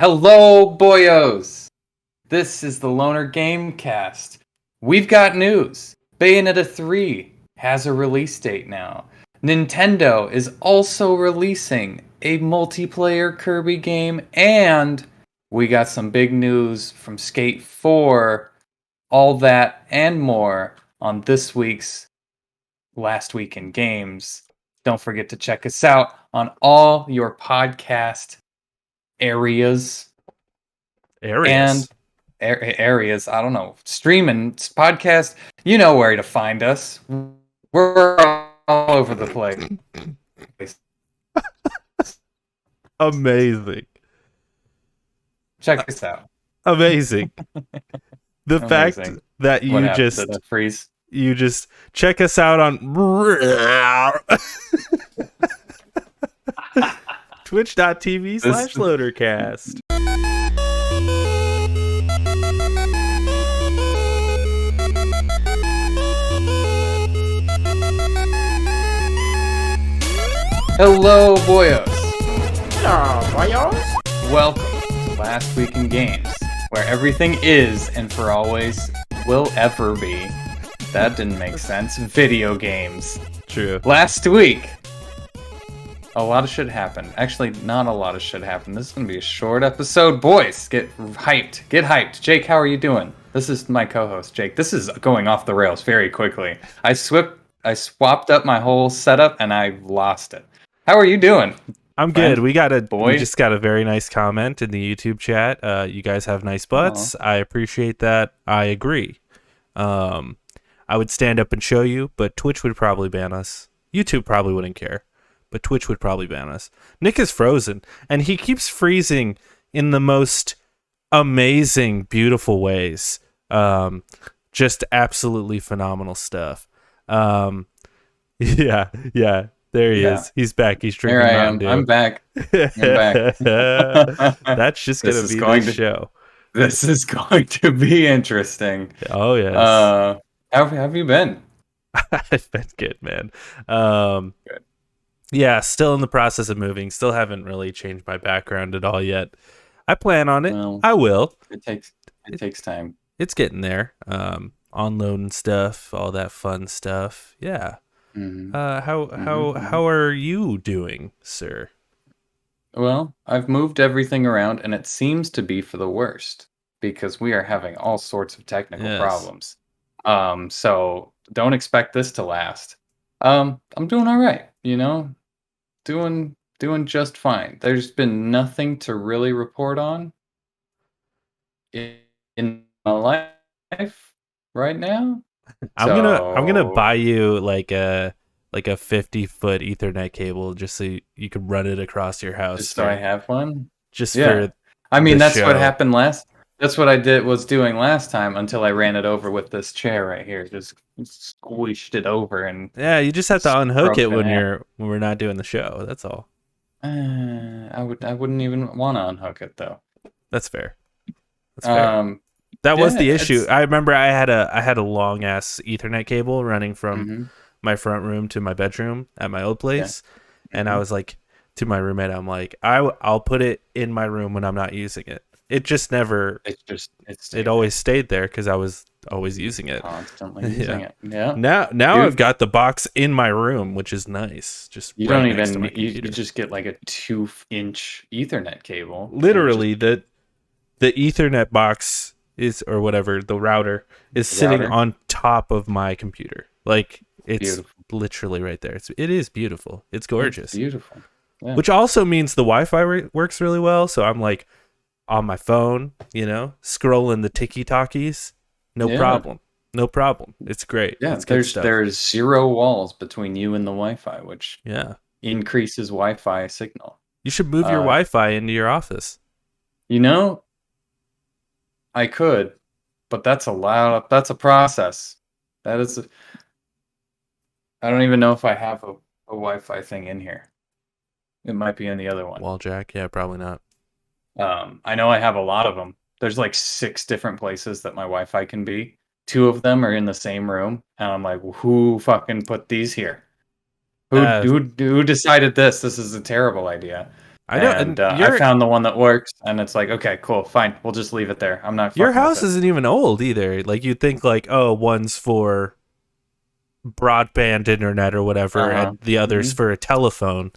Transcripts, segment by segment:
Hello, boyos! This is the Loner Gamecast. We've got news. Bayonetta 3 has a release date now. Nintendo is also releasing a multiplayer Kirby game, and we got some big news from Skate 4. All that and more on this week's Last Week in Games. Don't forget to check us out on all your podcast areas. Areas. Areas. I don't know. Streaming, podcast. You know where to find us. We're all over the place. Amazing. Check this out. Amazing. The fact that you just check us out on twitch.tv/loadercast. Hello, boyos. Hello, boyos. Welcome to Last Week in Games, where everything is and for always will ever be. That didn't make sense. Video games. True. Last week, a lot of shit happened. Actually, not a lot of shit happened. This is going to be a short episode. Boys, get hyped. Get hyped. Jake, how are you doing? This is my co-host, Jake. This is going off the rails very quickly. I swapped up my whole setup and I lost it. How are you doing? I'm good. We just got a very nice comment in the YouTube chat. You guys have nice butts. I appreciate that. I agree. I would stand up and show you, but Twitch would probably ban us. YouTube probably wouldn't care, but Twitch would probably ban us. Nick is frozen, and he keeps freezing in the most amazing, beautiful ways. Just absolutely phenomenal stuff. Yeah. There he is. He's back. He's drinking Mountain Dew. I'm back. That's just going to be the show. This is going to be interesting. Oh, yes. How have you been? I've been good, man. Good. Yeah, still in the process of moving. Still haven't really changed my background at all yet. I plan on it. Well, I will. It takes time. It's getting there. Unloading stuff, all that fun stuff. Yeah. Mm-hmm. How are you doing, sir? Well, I've moved everything around, and it seems to be for the worst because we are having all sorts of technical problems. So don't expect this to last. I'm doing all right, doing just fine. There's been nothing to really report on in my life right now. I'm gonna buy you like a 50-foot Ethernet cable just so you can run it across your house. Just so I have one. That's what happened last. That's what I was doing last time until I ran it over with this chair right here. Just squished it over and you just have to unhook it when we're not doing the show. That's all. I wouldn't even want to unhook it though. That's fair. That was the issue. I remember I had a long ass Ethernet cable running from my front room to my bedroom at my old place, and I was like to my roommate, I'm like, I'll put it in my room when I'm not using it. It just never. It always stayed there because I was always using it. Constantly using it. Yeah. Now Dude, I've got the box in my room, which is nice. Just you don't even. You just get like a 2-inch Ethernet cable. Literally, the Ethernet box is, or whatever, the router is sitting on top of my computer. Like, it's beautiful. Literally right there. It is beautiful. It's gorgeous. It's beautiful. Yeah. Which also means the Wi-Fi works really well. So I'm like on my phone, scrolling the tiki-talkies. No problem. It's great. Yeah, it's good stuff. There's 0 walls between you and the Wi-Fi, which increases Wi-Fi signal. You should move your Wi-Fi into your office. I could, but that's a process. I don't even know if I have a Wi-Fi thing in here. It might be in the other one. Wall jack? Yeah, probably not. I know I have a lot of them. There's like 6 different places that my Wi-Fi can be. 2 of them are in the same room, and I'm like, who fucking put these here? Who decided this? This is a terrible idea. I know, And I found the one that works, and it's like, okay, cool, fine. We'll just leave it there. I'm not your fucking with house it. isn't even old either. Like you'd think like, oh, one's for broadband internet or whatever, and the other's for a telephone.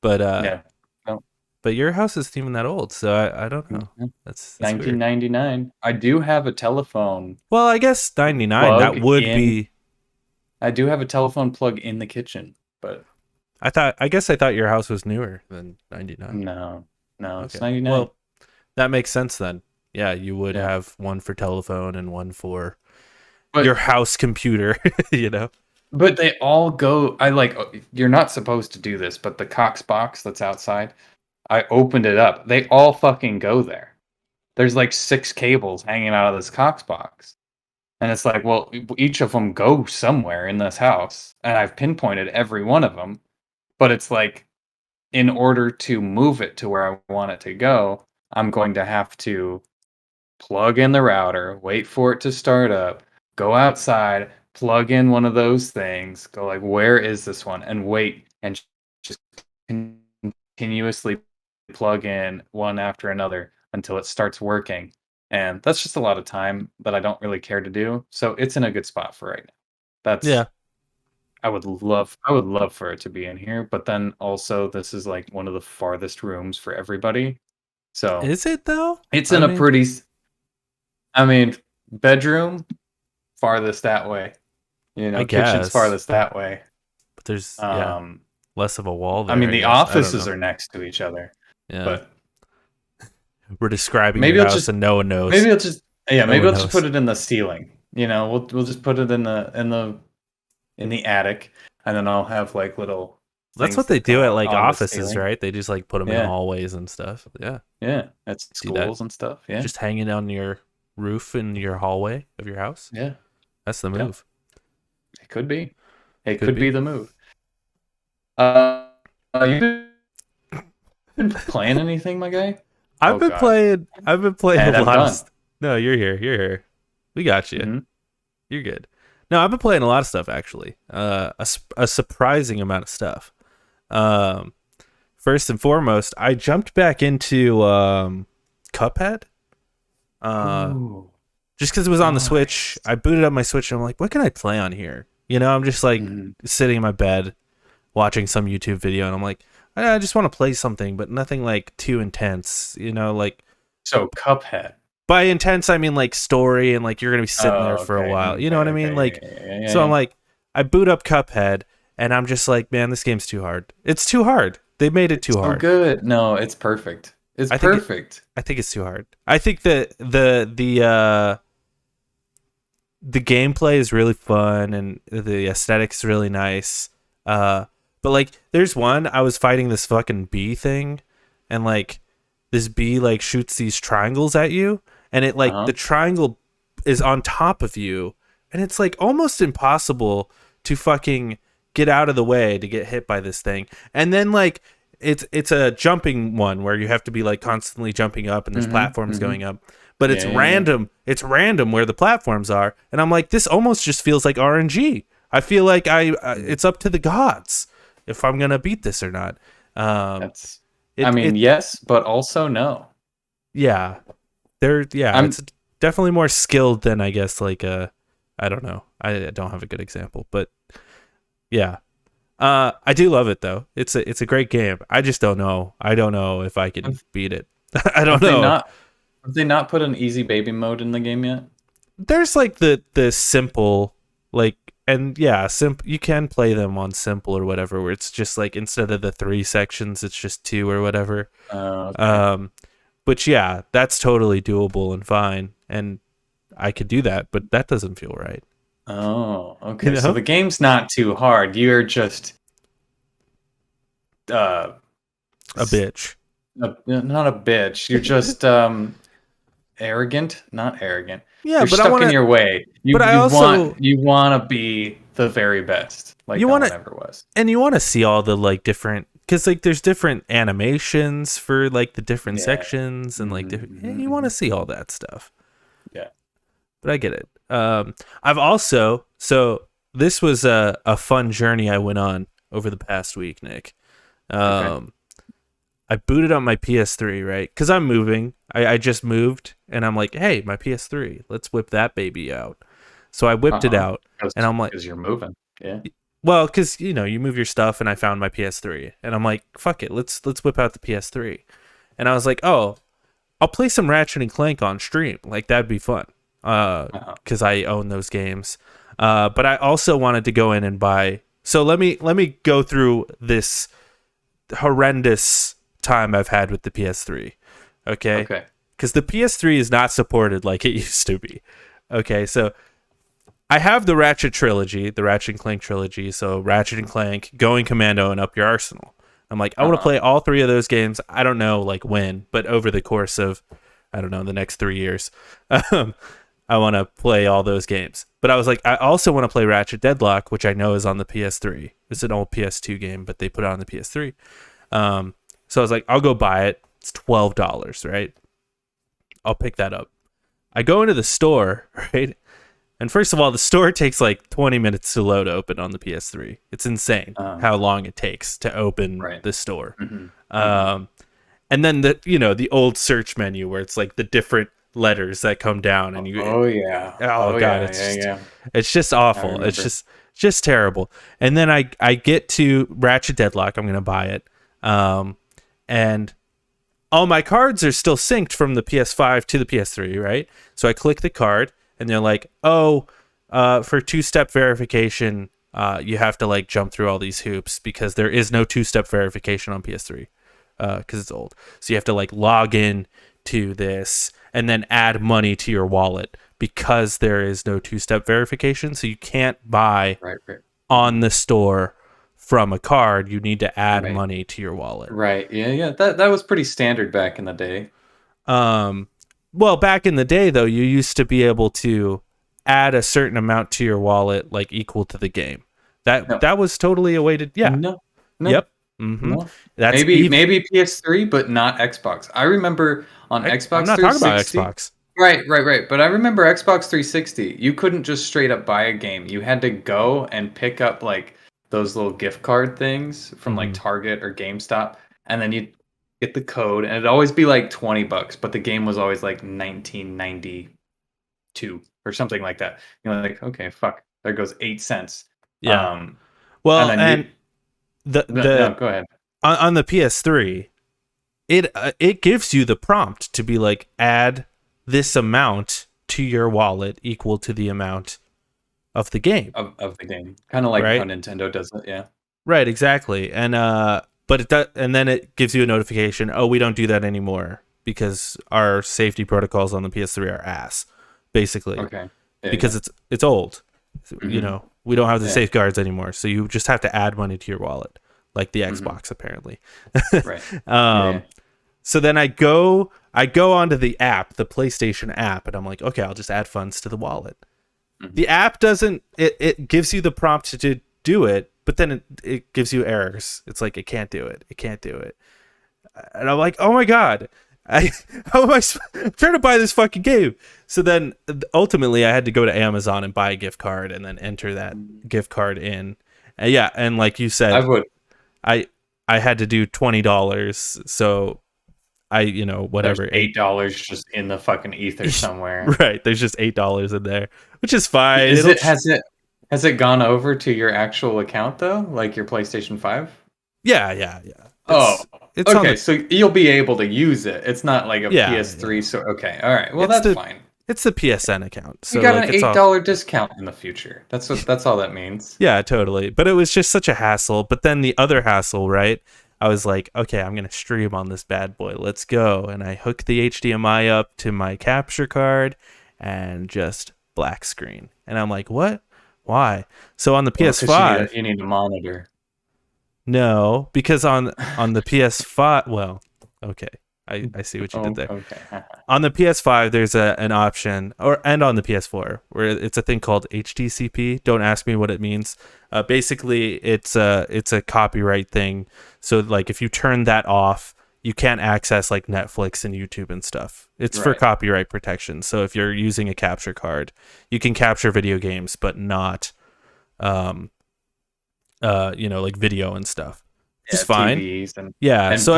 But yeah. No. but your house isn't even that old, so I don't know. That's 1999. Weird. I do have a telephone. Well, I guess 99. That would be. I do have a telephone plug in the kitchen, but I guess your house was newer than 99. No, Okay. It's 99. Well, that makes sense then. Yeah, you would have one for telephone and one for your house computer, you know. But they all go. You're not supposed to do this, but the Cox box that's outside, I opened it up. They all fucking go there. There's like 6 cables hanging out of this Cox box. And it's like, well, each of them go somewhere in this house. And I've pinpointed every one of them. But it's like, in order to move it to where I want it to go, I'm going to have to plug in the router, wait for it to start up, go outside, plug in one of those things, go like, where is this one? And wait and just continuously plug in one after another until it starts working. And that's just a lot of time that I don't really care to do. So it's in a good spot for right now. I would love for it to be in here, but then also this is like one of the farthest rooms for everybody. So is it though? It's in a pretty bedroom farthest that way. You know, kitchen's farthest that way. But there's less of a wall there. The offices are next to each other. Yeah. But we're describing your house and no one knows. Maybe I'll just put it in the ceiling. You know, we'll just put it in the attic, and then I'll have like little. That's what they do at like offices, right? They just like put them in hallways and stuff. Yeah. Yeah, at schools and stuff. Yeah. Just hanging on your roof in your hallway of your house. Yeah. That's the move. It could be. It could be the move. You been playing anything, my guy? I've been playing a lot. No, you're here. We got you. Mm-hmm. You're good. No, I've been playing a lot of stuff actually. A surprising amount of stuff. First and foremost, I jumped back into Cuphead. Just because it was on the Switch. I booted up my Switch and I'm like, what can I play on here? You know, I'm just like sitting in my bed watching some YouTube video and I'm like, I just want to play something, but nothing like too intense, you know, like. So Cuphead. By intense, I mean like story and like you're gonna be sitting there for a while. You know what I mean? Like, so I'm like, I boot up Cuphead and I'm just like, man, this game's too hard. It's too hard. They made it too hard. Good. No, it's perfect. It's perfect. I think it's too hard. I think that the gameplay is really fun and the aesthetics really nice. But like, there's one, I was fighting this fucking bee thing, and like this bee like shoots these triangles at you, and it like the triangle is on top of you, and it's like almost impossible to fucking get out of the way to get hit by this thing. And then like it's a jumping one where you have to be like constantly jumping up and there's platforms going up, but it's random. It's random where the platforms are, and I'm like, this almost just feels like RNG. I feel like it's up to the gods if I'm gonna beat this or not. Yes, but also no. Yeah, it's definitely more skilled than I guess like I don't know. I don't have a good example, but yeah. I do love it though. It's a great game. I just don't know. I don't know if I can beat it. I don't know. Have they not put an easy baby mode in the game yet? There's like the simple, like, and yeah, you can play them on simple or whatever, where it's just like instead of the 3 sections, it's just 2 or whatever. Okay. But yeah, that's totally doable and fine, and I could do that, but that doesn't feel right. Oh, okay. You know? So the game's not too hard. You're just a bitch. Not a bitch. You're just arrogant. Not arrogant. Yeah, you're but stuck in your way. You want to be the very best, like no one ever was. And you want to see all the like different, because like there's different animations for like the different sections and like you want to see all that stuff. Yeah, but I get it. I've also, so this was a fun journey I went on over the past week, Nick. I I booted up my PS3, right? Because I'm moving. I just moved, and I'm like, hey, my PS3. Let's whip that baby out. So I whipped it out, and I'm like, because you're moving. Yeah. well, because you move your stuff, and I found my PS3, and I'm like, fuck it, let's whip out the PS3, and I was like, oh, I'll play some Ratchet and Clank on stream, like that'd be fun, because I own those games, but I also wanted to go in and buy. So let me go through this horrendous time I've had with the PS3, okay? Okay. Because the PS3 is not supported like it used to be. Okay, so I have the Ratchet trilogy, the Ratchet and Clank trilogy, so Ratchet and Clank, Going Commando, and Up Your Arsenal. I'm like, I want to play all three of those games. I don't know like when, but over the course of, I don't know, the next 3 years, I want to play all those games. But I was like, I also want to play Ratchet Deadlock, which I know is on the PS3. It's an old PS2 game, but they put it on the PS3. So I was like, I'll go buy it. It's $12, right? I'll pick that up. I go into the store, right? And first of all, the store takes like 20 minutes to load open on the PS3. It's insane how long it takes to open the store. And then the old search menu where it's like the different letters that come down and you. It's just awful. It's just terrible. And then I get to Ratchet Deadlock. I'm gonna buy it, and all my cards are still synced from the PS5 to the PS3, right? So I click the card, and they're like, "Oh, for two-step verification, you have to like jump through all these hoops because there is no two-step verification on PS3 because it's old. So you have to like log in to this and then add money to your wallet because there is no two-step verification. So you can't buy on the store from a card. You need to add money to your wallet. Right. Yeah. That was pretty standard back in the day. Well, back in the day, though, you used to be able to add a certain amount to your wallet, like equal to the game. That was totally a way to No. Yep. Mm-hmm. No. That's maybe PS3, but not Xbox. I remember on Xbox. I'm not 360, talking about Xbox. Right. But I remember Xbox 360. You couldn't just straight up buy a game. You had to go and pick up like those little gift card things from like Target or GameStop, and then you'd get the code, and it'd always be like $20, but the game was always like 1992 or something like that. Like, okay, fuck, there goes 8 cents. Yeah. Go ahead. On the PS3, it gives you the prompt to be like, add this amount to your wallet equal to the amount of the game of the game, kind of like how Nintendo does it. Yeah. Right. Exactly. And but it does, and then it gives you a notification. Oh, we don't do that anymore because our safety protocols on the PS3 are ass, basically. Okay. Because it's old. We don't have the safeguards anymore, so you just have to add money to your wallet, like the Xbox apparently. Right. So then I go onto the app, the PlayStation app, and I'm like, okay, I'll just add funds to the wallet. The app doesn't. It gives you the prompt to do it. But then it gives you errors. It's like, it can't do it. It can't do it. And I'm like, oh my God. How am I trying to buy this fucking game? So then ultimately I had to go to Amazon and buy a gift card and then enter that gift card in. And like you said, I had to do $20. So whatever. There's $8 just in the fucking ether somewhere. Right. There's just $8 in there, which is fine. Has it gone over to your actual account though, like your PlayStation 5? Yeah. It's okay. So you'll be able to use it. It's not like a PS3. Yeah. So okay, all right. Well, that's fine. It's the PSN account. So you got an $8 discount in the future. That's all that means. Yeah, totally. But it was just such a hassle. But then the other hassle, right? I was like, okay, I'm gonna stream on this bad boy. Let's go. And I hook the HDMI up to my capture card, and just black screen. And I'm like, what? Why? So on the PS5, you need a monitor. No, because on the PS5, well, okay, I see what you did there. Okay. On the PS5, there's an option, and on the PS4, where it's a thing called HDCP. Don't ask me what it means. Basically, it's a copyright thing. So like, if you turn that off, you can't access like Netflix and YouTube and stuff. It's for copyright protection. So if you're using a capture card, you can capture video games, but not, like video and stuff. It's fine. TVs and so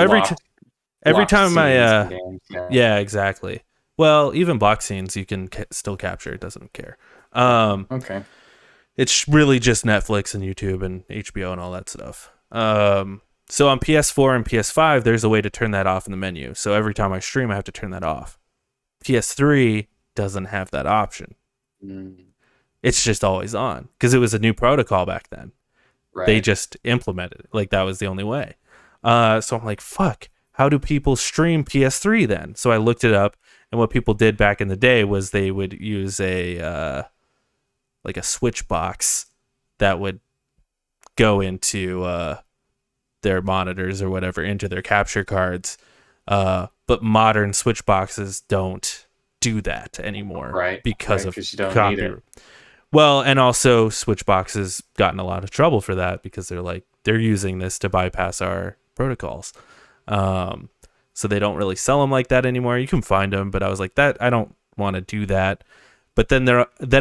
every Locked time scenes I in games, yeah, exactly. Well, even block scenes you can still capture. It doesn't care. Okay. It's really just Netflix and YouTube and HBO and all that stuff. So on PS4 and PS5, there's a way to turn that off in the menu. So every time I stream, I have to turn that off. PS3 doesn't have that option. Mm, It's just always on because it was a new protocol back then. right. They just implemented it. Like that was the only way. So I'm like, fuck, how do people stream PS3 then? So I looked it up, and what people did back in the day was they would use a like a switch box that would go into their monitors or whatever, into their capture cards. But modern switch boxes don't do that anymore, Right. because of you don't need copyright. it. Well, and also Switchbox got in a lot of trouble for that because they're using this to bypass our protocols. So they don't really sell them like that anymore. You can find them, but I was like, that I don't want to do that. But then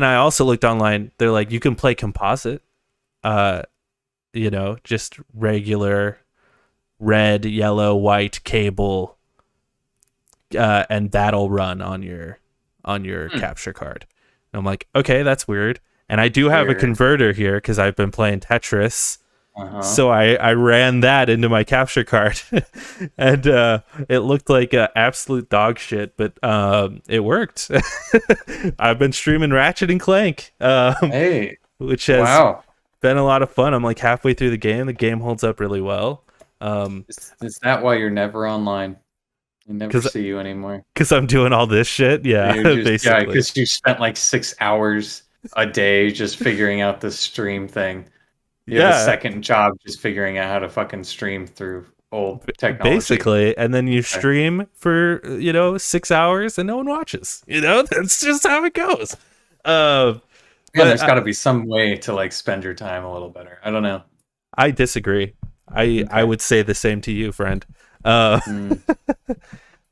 I also looked online. They're like, you can play composite, just regular red, yellow, white cable, and that'll run on your capture card. And I'm like, okay, that's weird. And I do have a converter here because I've been playing Tetris. So I ran that into my capture card, and it looked like absolute dog shit, but it worked. I've been streaming Ratchet and Clank, which has been a lot of fun. I'm like halfway through the game. The game holds up really well. Is that why you're never online? I never see you anymore. Because I'm doing all this shit. Yeah, basically. Yeah, because you spent like 6 hours a day just figuring out this stream thing. You have a second job just figuring out how to fucking stream through old technology. Basically, and then you stream for 6 hours and no one watches. That's just how it goes. But there's got to be some way to like spend your time a little better. I don't know. I disagree. I would say the same to you, friend. But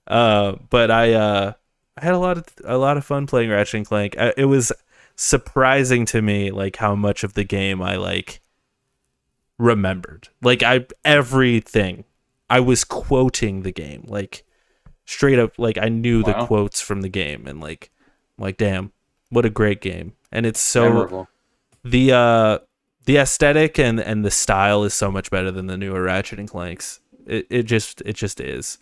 I had a lot of fun playing Ratchet and Clank. It was surprising to me like how much of the game I like remembered. Like everything. I was quoting the game like straight up. Like I knew the quotes from the game, and like damn, what a great game. And it's so memorable. The aesthetic and the style is so much better than the newer Ratchet and Clanks. It just is.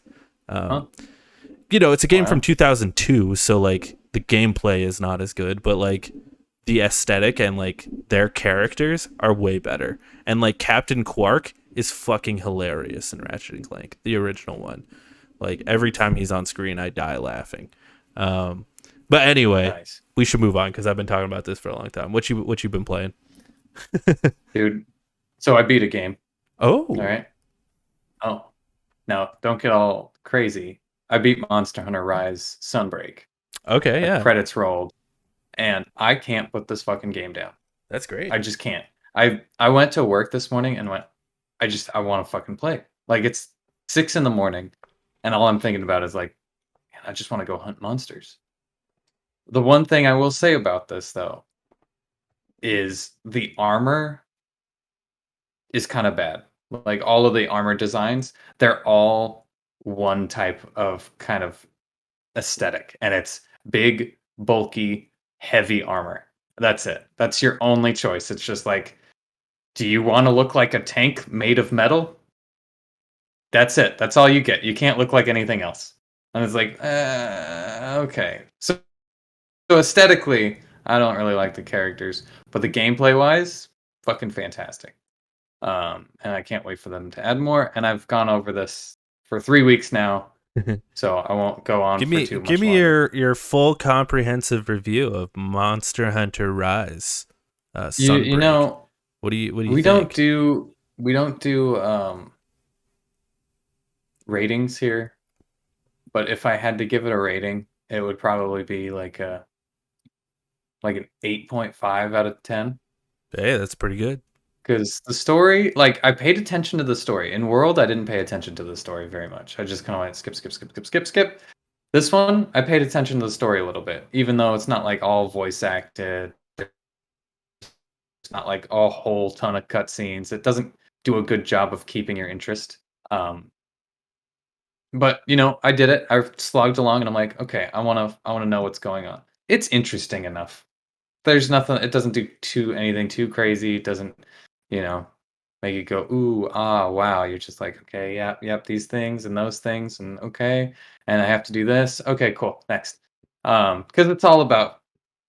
It's a game from 2002, so like the gameplay is not as good, but like the aesthetic and like their characters are way better. And like Captain Quark is fucking hilarious in Ratchet and Clank, the original one. Like every time he's on screen, I die laughing. But anyway, we should move on because I've been talking about this for a long time. What you been playing? Dude, so I beat a game. Oh. All right. Oh, now don't get all crazy. I beat Monster Hunter Rise Sunbreak. Okay, yeah. Credits rolled, and I can't put this fucking game down. That's great. I just can't. I went to work this morning and went, I want to fucking play. Like it's 6 a.m, and all I'm thinking about is like, man, I just want to go hunt monsters. The one thing I will say about this though is the armor is kind of bad. Like all of the armor designs, they're all one type of kind of aesthetic, and it's big, bulky, heavy armor. That's it. That's your only choice. It's just like, do you want to look like a tank made of metal? That's it. That's all you get. You can't look like anything else. And it's like, okay. So aesthetically, I don't really like the characters, but the gameplay wise, fucking fantastic. And I can't wait for them to add more. And I've gone over this for 3 weeks now, so I won't go on for too much. Give me your full comprehensive review of Monster Hunter Rise. Sunbreak. What do you we think? We don't do ratings here, but if I had to give it a rating, it would probably be like an 8.5 out of 10. Hey, that's pretty good. Because the story, like, I paid attention to the story. In World, I didn't pay attention to the story very much. I just kind of went skip. This one, I paid attention to the story a little bit, even though it's not like all voice acted. It's not like a whole ton of cutscenes. It doesn't do a good job of keeping your interest. But I did it. I slogged along, and I'm like, okay, I wanna know what's going on. It's interesting enough. There's nothing. It doesn't do anything too crazy. It doesn't, you know, make you go ooh wow. You're just like, okay, yep, these things and those things, and okay, and I have to do this. Okay, cool. Next, because it's all about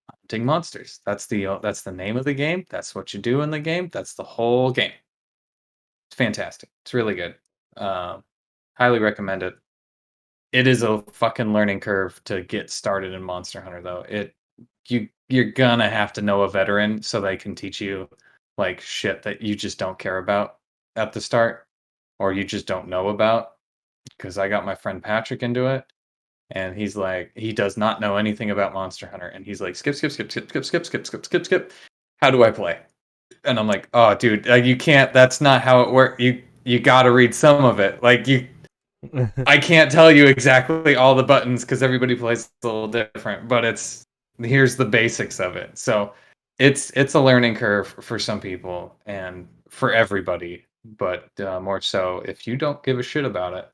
hunting monsters. That's the name of the game. That's what you do in the game. That's the whole game. It's fantastic. It's really good. Um, Highly recommend it. It is a fucking learning curve to get started in Monster Hunter, though. You're gonna have to know a veteran so they can teach you like shit that you just don't care about at the start, or you just don't know about. Because I got my friend Patrick into it, and he's like, he does not know anything about Monster Hunter, and he's like, skip, skip, skip, skip, skip, skip, skip, skip, skip, skip. How do I play? And I'm like, oh, dude, you can't. That's not how it works. You got to read some of it. Like I can't tell you exactly all the buttons because everybody plays a little different, but here's the basics of it. So it's a learning curve for some people and for everybody, but more so if you don't give a shit about it.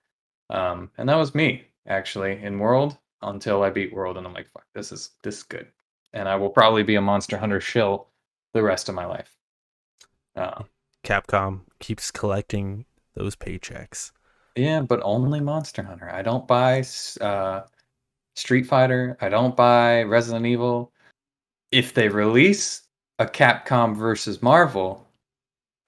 And that was me actually in World until I beat World, and I'm like, fuck, this is good, and I will probably be a Monster Hunter shill the rest of my life. Capcom keeps collecting those paychecks. Yeah, but only Monster Hunter. I don't buy Street Fighter. I don't buy Resident Evil. If they release a Capcom versus Marvel,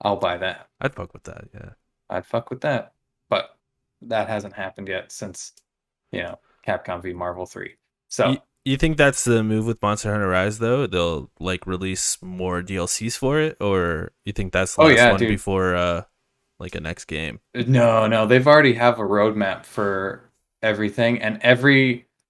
I'll buy that. I'd fuck with that, yeah. I'd fuck with that. But that hasn't happened yet since, Capcom v Marvel 3. So you think that's the move with Monster Hunter Rise, though? They'll like release more DLCs for it, or you think that's the last one, dude, before like a next game? No, they've already have a roadmap for everything, and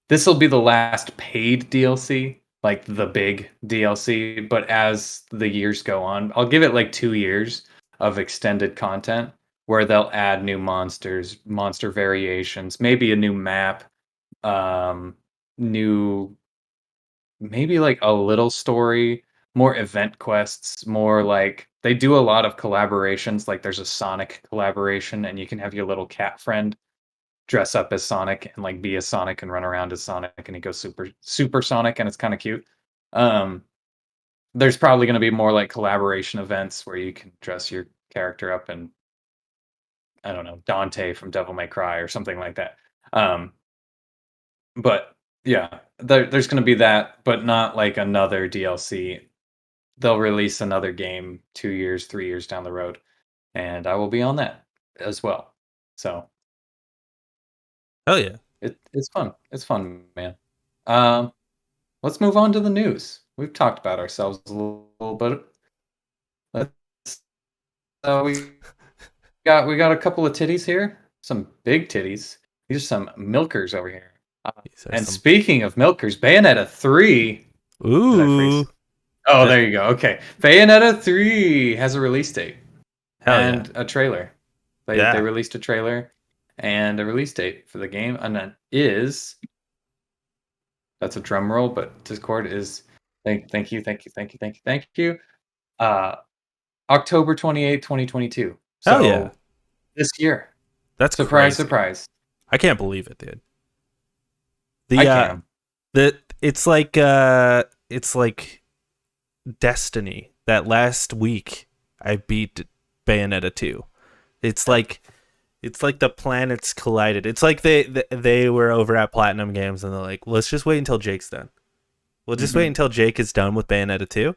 this will be the last paid DLC, like the big DLC. But as the years go on, I'll give it like 2 years of extended content where they'll add new monsters, monster variations, maybe a new map, new, maybe like a little story, more event quests, more like they do a lot of collaborations. Like there's a Sonic collaboration, and you can have your little cat friend dress up as Sonic and like be a Sonic and run around as Sonic, and he goes super Sonic, and it's kind of cute. There's probably going to be more like collaboration events where you can dress your character up and, I don't know, Dante from Devil May Cry or something like that. But yeah, there's going to be that, but not like another DLC. They'll release another game 2 years, 3 years down the road, and I will be on that as well. So, hell yeah, it's fun. It's fun, man. Let's move on to the news. We've talked about ourselves a little bit. Let's. We got a couple of titties here. Some big titties. These are some milkers over here. And speaking of milkers, Bayonetta 3. Ooh. Oh, there you go. Okay. Bayonetta 3 has a release date. A trailer. They released a trailer and a release date for the game. And that is... That's a drum roll, but Discord is... Thank you. October 28th, 2022. So yeah. This year. That's surprise, crazy. Surprise. I can't believe it, dude. I can. It's like destiny that last week I beat Bayonetta 2. It's like the planets collided. It's like they were over at Platinum Games and they're like, let's just wait until Jake's done. We'll just wait until Jake is done with Bayonetta 2.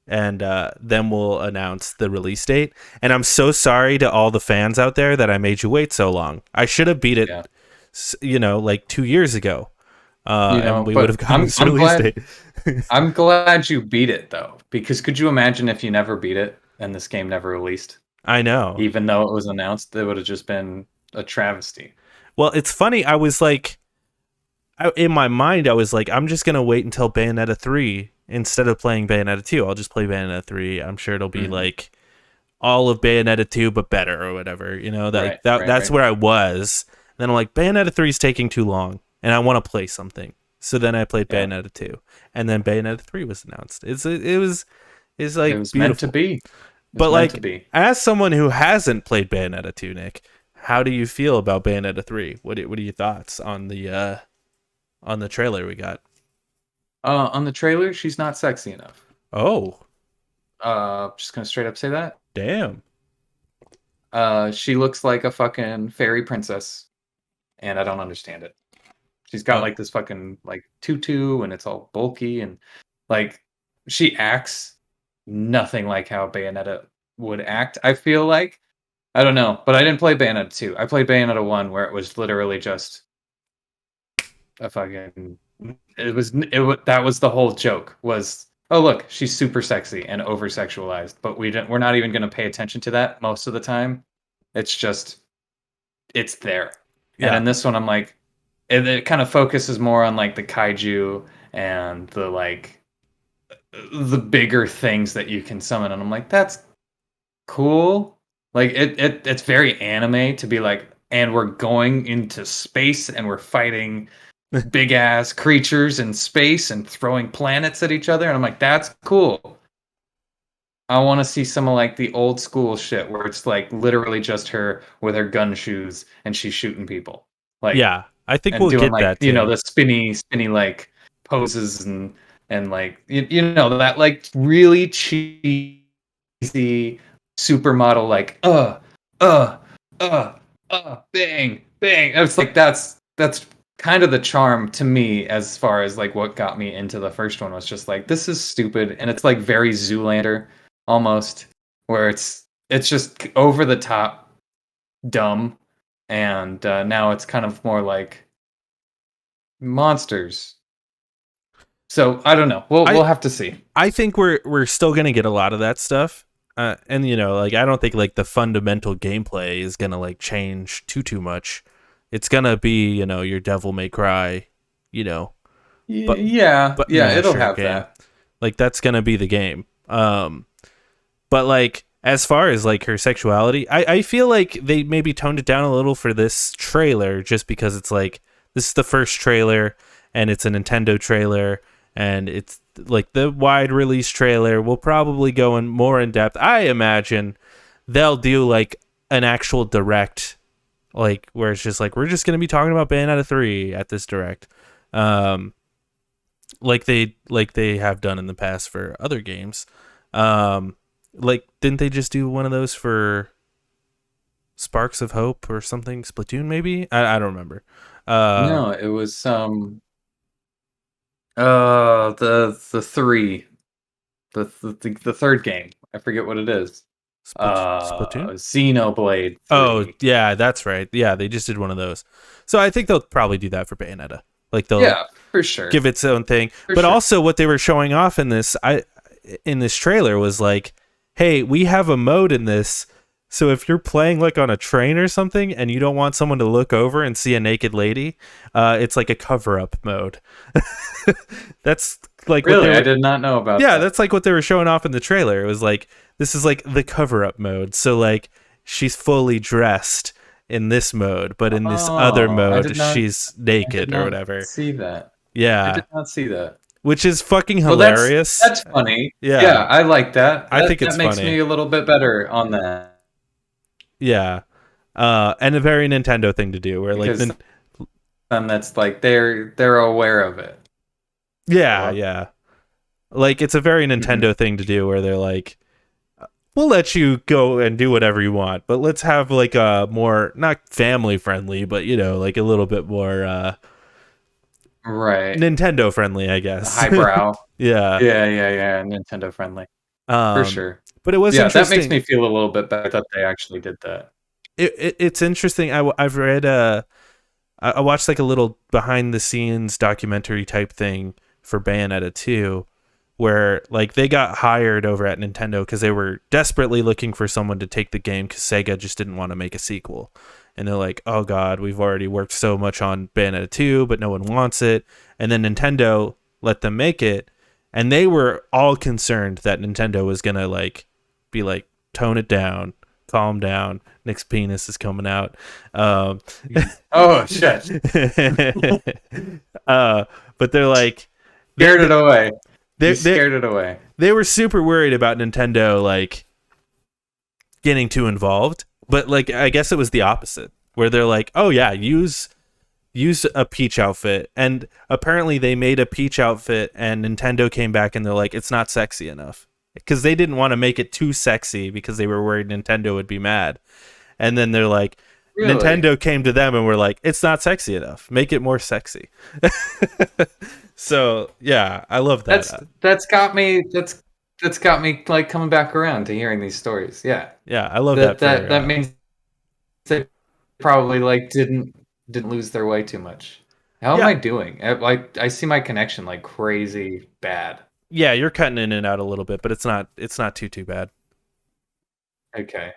And then we'll announce the release date. And I'm so sorry to all the fans out there that I made you wait so long. I should have beat it, like 2 years ago. And we would have gotten this release date. I'm glad you beat it, though. Because could you imagine if you never beat it and this game never released? I know. Even though it was announced, it would have just been a travesty. Well, it's funny. I was like... in my mind, I was like, I'm just going to wait until Bayonetta 3 instead of playing Bayonetta 2. I'll just play Bayonetta 3. I'm sure it'll be like all of Bayonetta 2, but better or whatever. That's where I was. And then I'm like, Bayonetta 3 is taking too long and I want to play something. So then I played Bayonetta 2. And then Bayonetta 3 was announced. It was beautiful. Meant to be. But like, as someone who hasn't played Bayonetta 2, Nick, how do you feel about Bayonetta 3? What are your thoughts on the trailer we got? On the trailer, she's not sexy enough. Oh. Just gonna straight up say that. Damn. She looks like a fucking fairy princess, and I don't understand it. She's got like this fucking like tutu, and it's all bulky, and like she acts nothing like how Bayonetta would act. I feel like I don't know, but I didn't play Bayonetta 2. I played Bayonetta 1, where it was literally just a fucking. That was the whole joke. Was oh look, she's super sexy and over sexualized, but we're not even going to pay attention to that most of the time. It's just it's there. Yeah. And in this one, I'm like, it kind of focuses more on like the kaiju and the like the bigger things that you can summon, and I'm like, that's cool. Like it's very anime to be like, and we're going into space and we're fighting big ass creatures in space and throwing planets at each other, and I'm like, that's cool. I want to see some of like the old school shit where it's like literally just her with her gun shoes and she's shooting people. Like, yeah, I think we'll get like, that too. You know, the spinny like poses and like you know that like really cheesy supermodel like bang bang. It's like that's kind of the charm to me, as far as like what got me into the first one was just like, this is stupid, and it's like very Zoolander almost, where it's just over the top dumb, and now it's kind of more like monsters. So I don't know. We'll have to see. I think we're still gonna get a lot of that stuff, and you know, like I don't think like the fundamental gameplay is gonna like change too much. It's gonna be, you know, your Devil May Cry, you know. But it'll have game. That. Like that's gonna be the game. But like as far as like her sexuality, I feel like they maybe toned it down a little for this trailer, just because it's like this is the first trailer and it's a Nintendo trailer, and it's like the wide release trailer will probably go in more in depth. I imagine they'll do like an actual direct, like where it's just like, we're just going to be talking about Bayonetta 3 at this direct. Like they have done in the past for other games. Like, didn't they just do one of those for Sparks of Hope or something? Splatoon, maybe? I don't remember. No, it was the 3, the third game. I forget what it is. Splatoon? Xenoblade 3. Oh yeah, that's right. Yeah, they just did one of those. So I think they'll probably do that for Bayonetta. Like they'll for sure give its own thing. But also what they were showing off in this trailer was like, hey, we have a mode in this. So if you're playing like on a train or something and you don't want someone to look over and see a naked lady, it's like a cover-up mode. That's like really, I did not know about. Yeah, that's like what they were showing off in the trailer. It was like, this is like the cover-up mode. So like she's fully dressed in this mode, but in this other mode she's naked or whatever. See that? Yeah, I did not see that. Which is fucking hilarious. That's funny. Yeah, I like that. I think it's that makes funny. Me a little bit better on that. Yeah, and a very Nintendo thing to do, where like and that's like they're aware of it. Yeah. Like it's a very Nintendo thing to do, where they're like, we'll let you go and do whatever you want, but let's have like a more, not family friendly, but you know, like a little bit more right, Nintendo friendly, I guess. Highbrow. Yeah, Nintendo friendly for sure. But it was interesting. That makes me feel a little bit better that they actually did that. It's interesting. I've read I watched like a little behind the scenes documentary type thing for Bayonetta 2, where like they got hired over at Nintendo because they were desperately looking for someone to take the game, because Sega just didn't want to make a sequel. And they're like, oh god, we've already worked so much on Bayonetta 2, but no one wants it. And then Nintendo let them make it, and they were all concerned that Nintendo was gonna like be like, tone it down, calm down, Nick's penis is coming out. Oh shit. But they're like, scared it away. They scared it away. They were super worried about Nintendo like getting too involved, but like I guess it was the opposite. where they're like, oh yeah, use a Peach outfit, and apparently they made a Peach outfit, and Nintendo came back and they're like, it's not sexy enough, because they didn't want to make it too sexy because they were worried Nintendo would be mad. And then they're like, really? Nintendo came to them and were like, it's not sexy enough, make it more sexy. So yeah, I love that. That's got me like coming back around to hearing these stories. Yeah, I love that. That means they probably like didn't lose their way too much. How am I doing? I see my connection like crazy bad. Yeah, you're cutting in and out a little bit, but it's not too bad. Okay.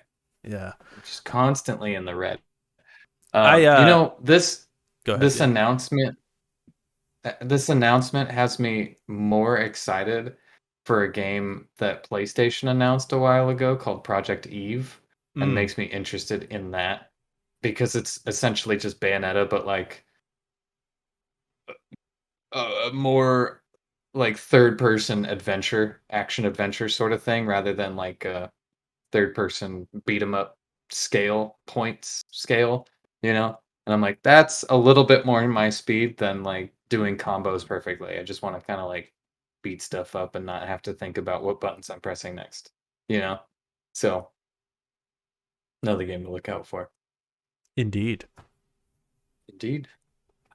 Yeah. Just constantly in the red. This announcement has me more excited for a game that PlayStation announced a while ago called Project Eve, and makes me interested in that because it's essentially just Bayonetta, but like a more like third-person action adventure sort of thing, rather than like a third-person beat 'em up points scale, you know? And I'm like, that's a little bit more in my speed than like doing combos perfectly. I just want to kind of like beat stuff up and not have to think about what buttons I'm pressing next, you know? So, another game to look out for. Indeed.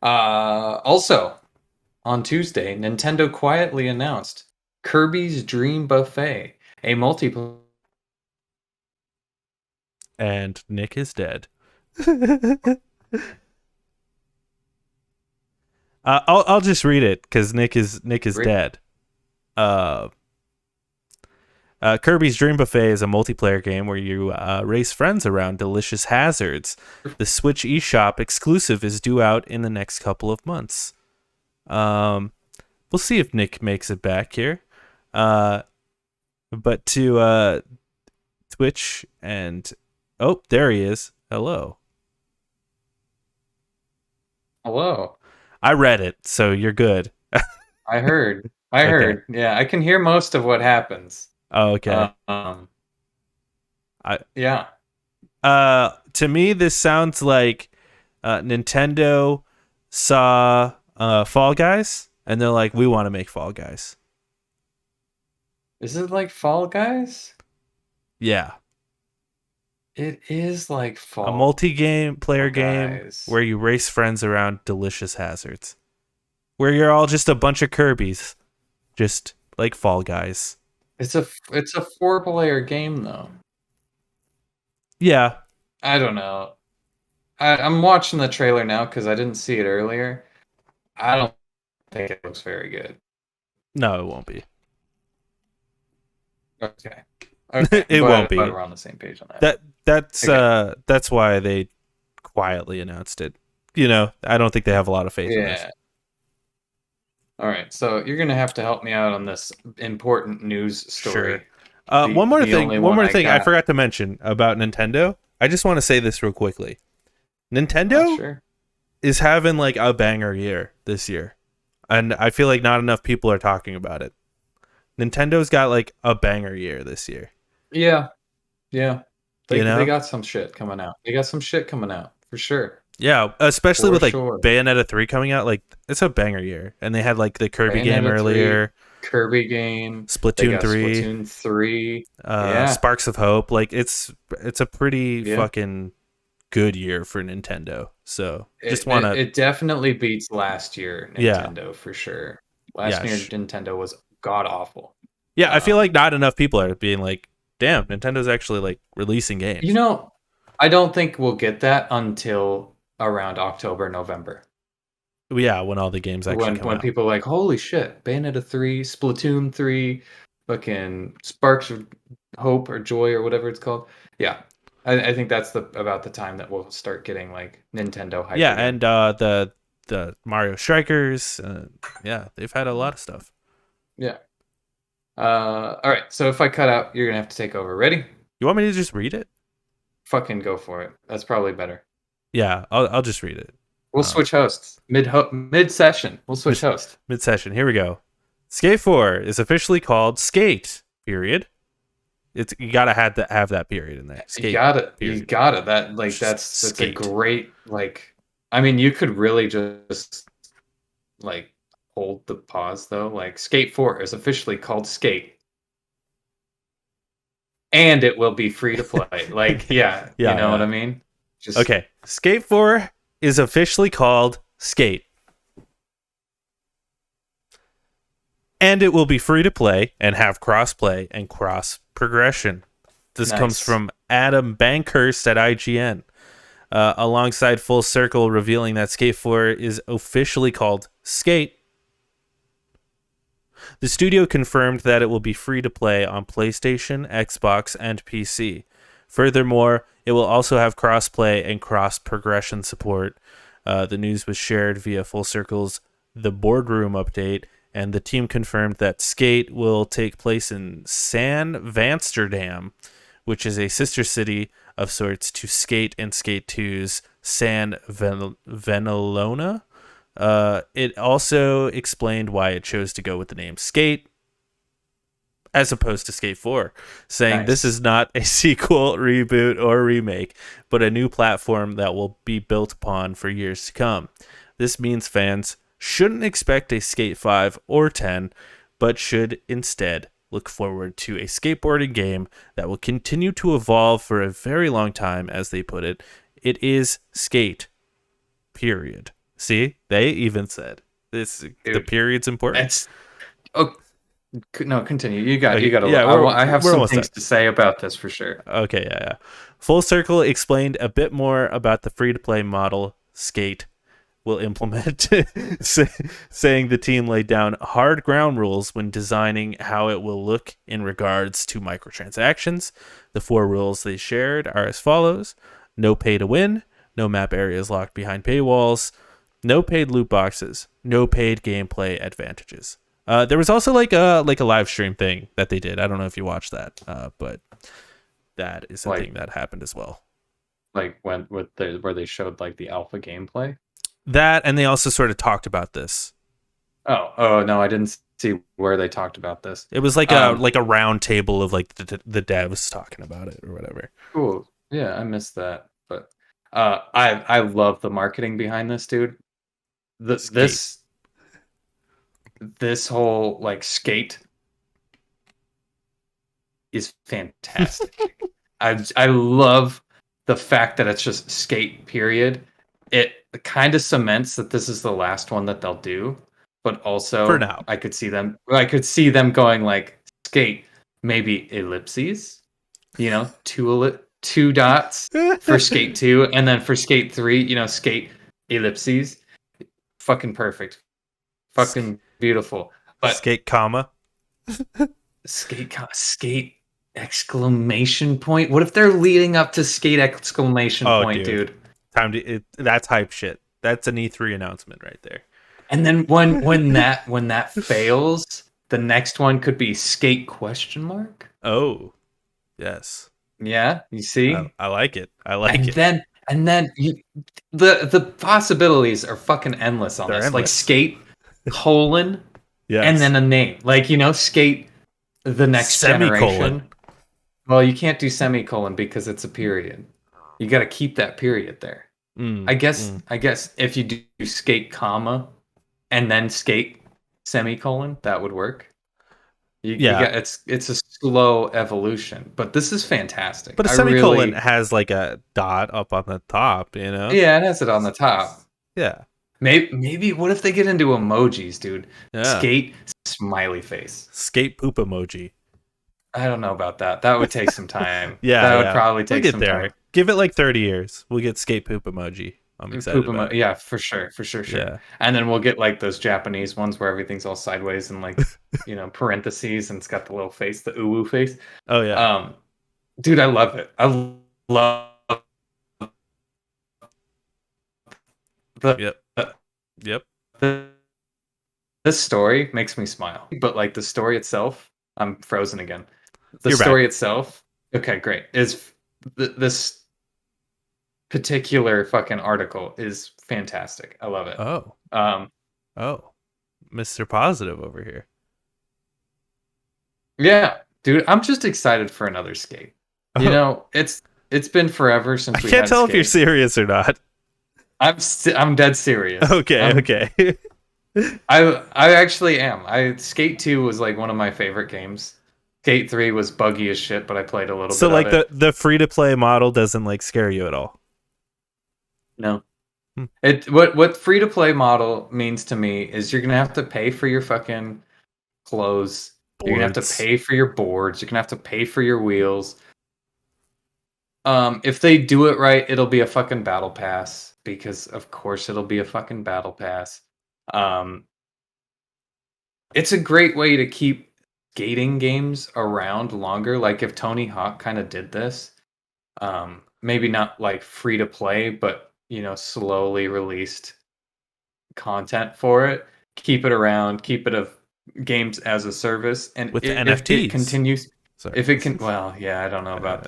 Also, on Tuesday, Nintendo quietly announced Kirby's Dream Buffet, a multiplayer. And Nick is dead. I'll just read it because Nick is dead. Kirby's Dream Buffet is a multiplayer game where you race friends around delicious hazards. The Switch eShop exclusive is due out in the next couple of months. We'll see if Nick makes it back here. But to Twitch and there he is. Hello. I read it, so you're good. I heard. Yeah, I can hear most of what happens. Oh, okay. Yeah. To me, this sounds like Nintendo saw Fall Guys, and they're like, we want to make Fall Guys. Is it like Fall Guys? Yeah. It is like a multi-player game where you race friends around delicious hazards. Where you're all just a bunch of Kirbys. Just like Fall Guys. It's a 4-player game though. Yeah. I don't know. I'm watching the trailer now because I didn't see it earlier. I don't think it looks very good. No, it won't be. Okay. It won't be. But we're on the same page on that. That's why they quietly announced it. You know, I don't think they have a lot of faith in this. All right, so you're gonna have to help me out on this important news story. Sure. One more thing I forgot to mention about Nintendo. I just want to say this real quickly. Nintendo is having like a banger year this year, and I feel like not enough people are talking about it. Nintendo's got like a banger year this year. Yeah. They got some shit coming out. For sure. Yeah, especially with like Bayonetta 3 coming out, like it's a banger year. And they had like the Kirby Bayonetta game earlier. Kirby game. Splatoon 3. Sparks of Hope. Like it's a pretty fucking good year for Nintendo. So it definitely beats last year Nintendo for sure. Last year Nintendo was god awful. Yeah, I feel like not enough people are being like, damn, Nintendo's actually like releasing games. You know, I don't think we'll get that until around October, November. Yeah, when all the games actually come when out. People are like, holy shit, Bayonetta 3, Splatoon 3, fucking Sparks of Hope or Joy or whatever it's called. Yeah. I think that's about the time that we'll start getting like Nintendo hype. Yeah, and the Mario Strikers, they've had a lot of stuff. Yeah. All right, so if I cut out, you're gonna have to take over. Ready? You want me to just read it? Fucking go for it. That's probably better. Yeah, I'll just read it. We'll switch hosts mid session. We'll switch hosts mid session. Here we go. Skate 4 is officially called Skate. Period. You gotta have that period in there. Skate. You gotta. That's a great I mean, you could really just hold the pause though. Skate 4 is officially called Skate. And it will be free to play. You know what I mean? Okay. Skate 4 is officially called Skate. And it will be free to play and have cross-play and cross-progression. This comes from Adam Bankhurst at IGN. Alongside Full Circle revealing that Skate 4 is officially called Skate. The studio confirmed that it will be free to play on PlayStation, Xbox, and PC. Furthermore, it will also have cross-play and cross-progression support. The news was shared via Full Circle's The Boardroom update, and the team confirmed that Skate will take place in San Vansterdam, which is a sister city of sorts to Skate and Skate 2's San Venelona. It also explained why it chose to go with the name Skate as opposed to Skate 4, saying this is not a sequel, reboot, or remake, but a new platform that will be built upon for years to come. This means fans shouldn't expect a Skate 5 or 10, but should instead look forward to a skateboarding game that will continue to evolve for a very long time, as they put it. It is Skate, period. See, they even said this. Dude, the period's important. No, continue. You got I have some things to say about this for sure. Okay, yeah. Full Circle explained a bit more about the free-to-play model Skate will implement, saying the team laid down hard ground rules when designing how it will look in regards to microtransactions. The 4 rules they shared are as follows: no pay to win, no map areas locked behind paywalls, no paid loot boxes, no paid gameplay advantages. There was also like a live stream thing that they did. I don't know if you watched that, but that is a thing that happened as well. Where they showed the alpha gameplay. That, and they also sort of talked about this. Oh no, I didn't see where they talked about this. It was like a round table of the devs talking about it or whatever. Cool. Yeah, I missed that, but I love the marketing behind this, dude. This whole Skate is fantastic. I love the fact that it's just Skate, period. It kind of cements that this is the last one that they'll do, but also for now, I could see them going Skate, maybe ellipses, two dots for Skate 2, and then for Skate 3, Skate ellipses. Fucking perfect. Fucking beautiful. But Skate comma. Skate exclamation point. What if they're leading up to Skate exclamation point, dude? That's hype shit. That's an E3 announcement right there. And then when that fails, the next one could be Skate question mark. Oh, yes. Yeah, you see? I like it. it. And then the possibilities are fucking endless on this. Endless. Skate colon, yes. And then a name. Skate the next generation. Well, you can't do semicolon because it's a period. You got to keep that period there. I guess if you do Skate comma and then Skate semicolon, that would work. It's a slow evolution, but this is fantastic. But a semicolon has a dot up on the top, Yeah, it has it on the top. Yeah. Maybe what if they get into emojis, dude? Yeah. Skate smiley face. Skate poop emoji. I don't know about that. That would take some time. That would probably take some time. Give it 30 years. We'll get skate poop emoji. I'm excited about it. Yeah, for sure. Yeah. And then we'll get those Japanese ones where everything's all sideways and parentheses and it's got the little face, the uwu face. Oh yeah. Dude, I love it. I love Yep. This story makes me smile. But the story itself, I'm frozen again. You're story back. itself, okay, great. Is this particular fucking article is fantastic. I love it. Oh. Mr. Positive over here. Yeah. Dude, I'm just excited for another Skate. You know, it's been forever since I we can't had tell Skate. if you're serious or not. I'm dead serious. Okay. I actually am. Skate 2 was like one of my favorite games. Skate 3 was buggy as shit, but I played a little So bit like of it. the free to play model doesn't like scare you at all. No. Hmm. What free to play model means to me is you're gonna have to pay for your fucking clothes. You're gonna have to Boards. pay for your boards. You're gonna have to pay for your wheels. If they do it right, it'll be a fucking battle pass because of course it'll be a fucking battle pass. Um, it's a great way to keep skating games around longer. Like if Tony Hawk kind of did this, maybe not like free to play, but slowly released content for it, keep it around, keep it of games as a service, and With the if it NFTs. continues, Sorry. if it can, well, yeah, I don't know about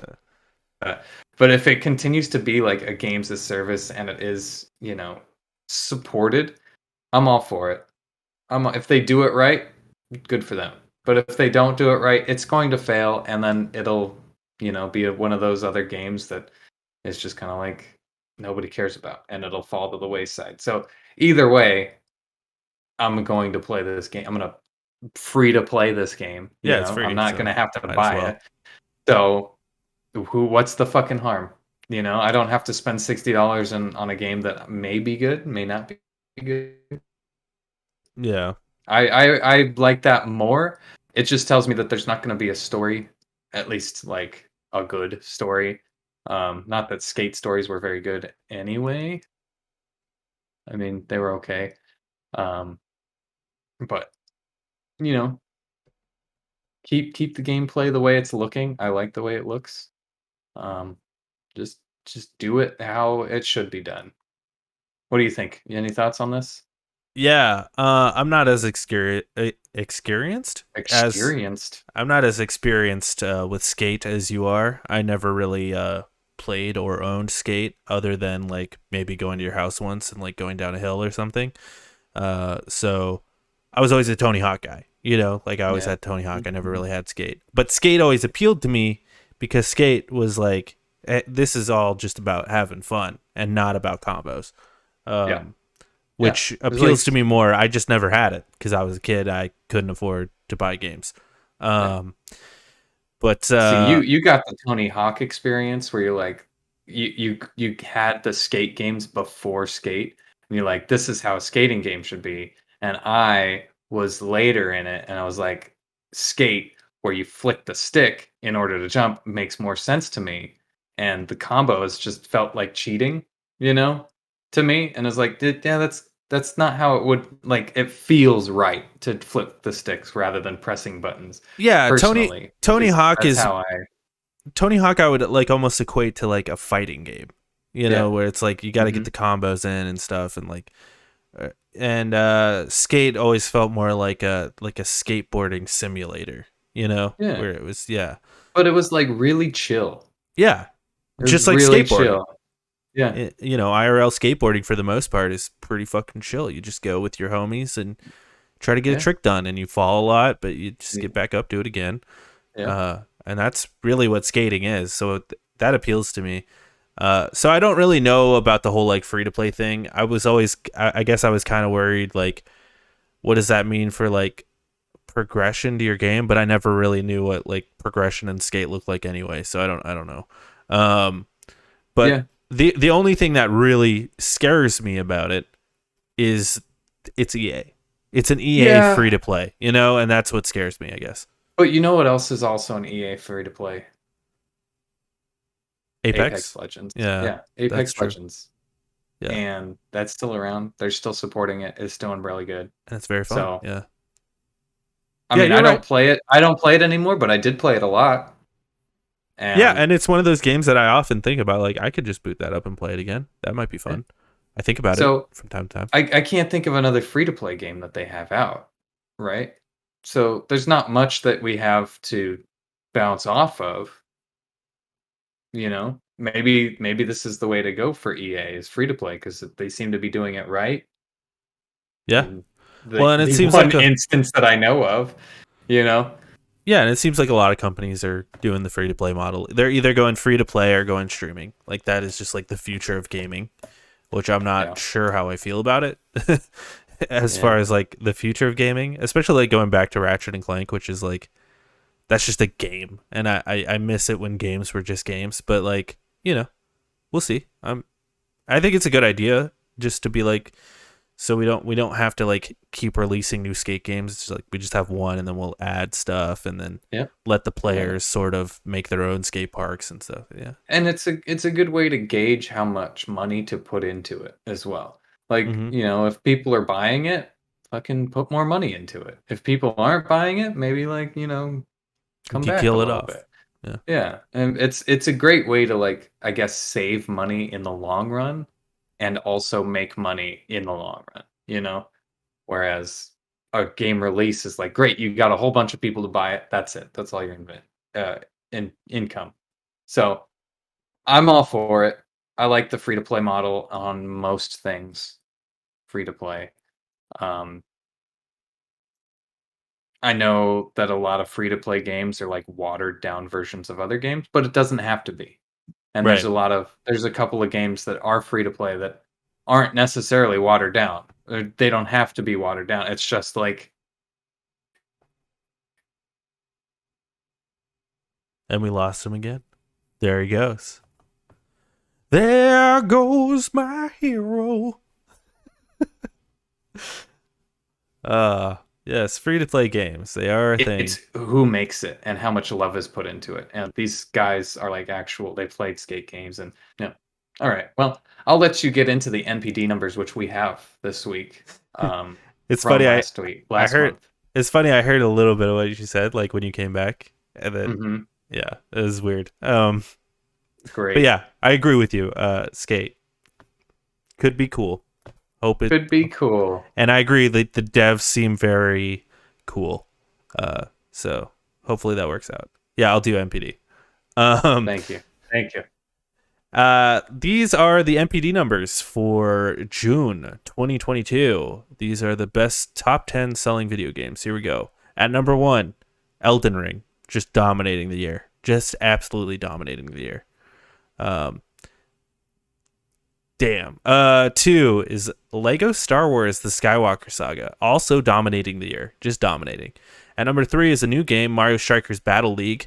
that, but if it continues to be like a games as service and it is, supported, I'm all for it. If they do it right, good for them. But if they don't do it right, it's going to fail, and then it'll, be one of those other games that is just kind of like nobody cares about, and it'll fall to the wayside. So either way, I'm going to play this game. I'm gonna free to play this game. Yeah, it's I'm free, not so gonna have to might as buy well. it. So what's the fucking harm? I don't have to spend $60 on a game that may be good, may not be good. Yeah. I like that more. It just tells me that there's not going to be a story, at least like a good story. Not that skate stories were very good anyway. I mean, they were okay. But you know, keep the gameplay the way it's looking. I like the way it looks. Um, just do it how it should be done. What do you think? Any thoughts on this? Yeah, I'm not as experienced as Experienced. I'm not as experienced with Skate as you are. I never really played or owned Skate other than like maybe going to your house once and like going down a hill or something. So I was always a Tony Hawk guy. Like I always Yeah. had Tony Hawk. I never really had Skate, but Skate always appealed to me because Skate was like, this is all just about having fun and not about combos. Yeah. Which It was appeals like, to me more. I just never had it because I was a kid. I couldn't afford to buy games. But see, you got the Tony Hawk experience where you're like, you had the skate games before Skate, and you're like, this is how a skating game should be. And I was later in it, and I was like, Skate, where you flick the stick in order to jump, makes more sense to me. And the combos just felt like cheating, to me. And I was like, yeah, that's not how it would, like, it feels right to flip the sticks rather than pressing buttons. yeah, Personally, at Tony least Hawk that's is how Tony Hawk. I would like almost equate to like a fighting game. Yeah. Where it's like you got to get the combos in and stuff, and like, and Skate always felt more like a skateboarding simulator. Yeah. Where it was But it was like really chill. yeah, It was just like really skateboarding. chill. Yeah. IRL skateboarding for the most part is pretty fucking chill. You just go with your homies and try to get a trick done, and you fall a lot, but you just get back up, do it again. Yeah. And that's really what skating is. So that appeals to me. So I don't really know about the whole like free to play thing. I guess I was kind of worried, like, what does that mean for like progression to your game? But I never really knew what like progression in Skate looked like anyway. So I don't know. But Yeah. the only thing that really scares me about it is it's EA. It's an EA free to play, and that's what scares me, I guess. But you know what else is also an EA free to play? Apex Legends. Yeah, Apex Legends. Yeah. And that's still around. They're still supporting it. It's doing really good. And it's very fun. So, yeah. I mean, I don't play it. I don't play it anymore, but I did play it a lot. And it's one of those games that I often think about. Like, I could just boot that up and play it again. That might be fun. I think about it from time to time. I can't think of another free-to-play game that they have out, right? So there's not much that we have to bounce off of. Maybe this is the way to go for EA is free-to-play because they seem to be doing it right. Yeah. And And it seems one like instance that I know of, Yeah, and it seems like a lot of companies are doing the free to play model. They're either going free to play or going streaming. Like that is just like the future of gaming, which I'm not sure how I feel about it. As far as like the future of gaming, especially like going back to Ratchet and Clank, which is like that's just a game, and I miss it when games were just games. But like we'll see. I think it's a good idea just to be like, so we don't have to like keep releasing new skate games. It's just like we just have one, and then we'll add stuff, and then let the players sort of make their own skate parks and stuff. Yeah, and it's a good way to gauge how much money to put into it as well. Like if people are buying it, fucking put more money into it. If people aren't buying it, maybe like come back kill a it little off. bit. Yeah, and it's a great way to like I guess save money in the long run. And also make money in the long run, Whereas a game release is like, great, you got a whole bunch of people to buy it. That's it. That's all your income. So I'm all for it. I like the free to play model on most things. Free to play. I know that a lot of free to play games are like watered down versions of other games, but it doesn't have to be. And there's a couple of games that are free to play that aren't necessarily watered down. They don't have to be watered down. It's just like. And we lost him again. There he goes. There goes my hero. Yes, free to play games. They are a thing. It's who makes it and how much love is put into it. And these guys are like they played skate games and All right. Well, I'll let you get into the NPD numbers, which we have this week. It's funny. Last month. It's funny. I heard a little bit of what you said, like when you came back, and then it was weird. Great. But yeah, I agree with you. Skate could be cool. Hope it could be cool. And I agree that the devs seem very cool. So hopefully that works out. Yeah, I'll do NPD. Thank you. These are the NPD numbers for June 2022. These are the best top 10 selling video games. Here we go. At number 1, Elden Ring, just dominating the year. Just absolutely dominating the year. Damn. 2 is Lego Star Wars The Skywalker Saga, also dominating the year. Just dominating. At number 3 is a new game, Mario Strikers Battle League.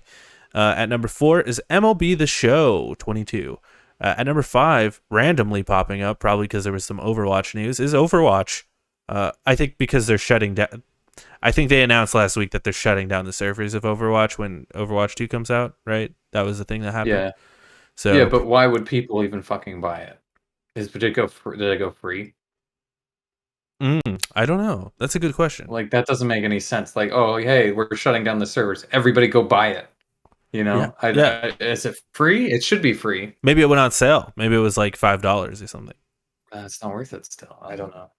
At number 4 is MLB The Show 22. At number 5, randomly popping up, probably because there was some Overwatch news, is Overwatch. I think because they're shutting down. I think they announced last week that they're shutting down the servers of Overwatch when Overwatch 2 comes out, right? That was the thing that happened. Yeah. So yeah, but why would people even fucking buy it? Did it go free? I don't know. That's a good question. Like that doesn't make any sense. Like, oh, hey, we're shutting down the servers. Everybody go buy it. Is it free? It should be free. Maybe it went on sale. Maybe it was like $5 or something. It's not worth it still. I don't know.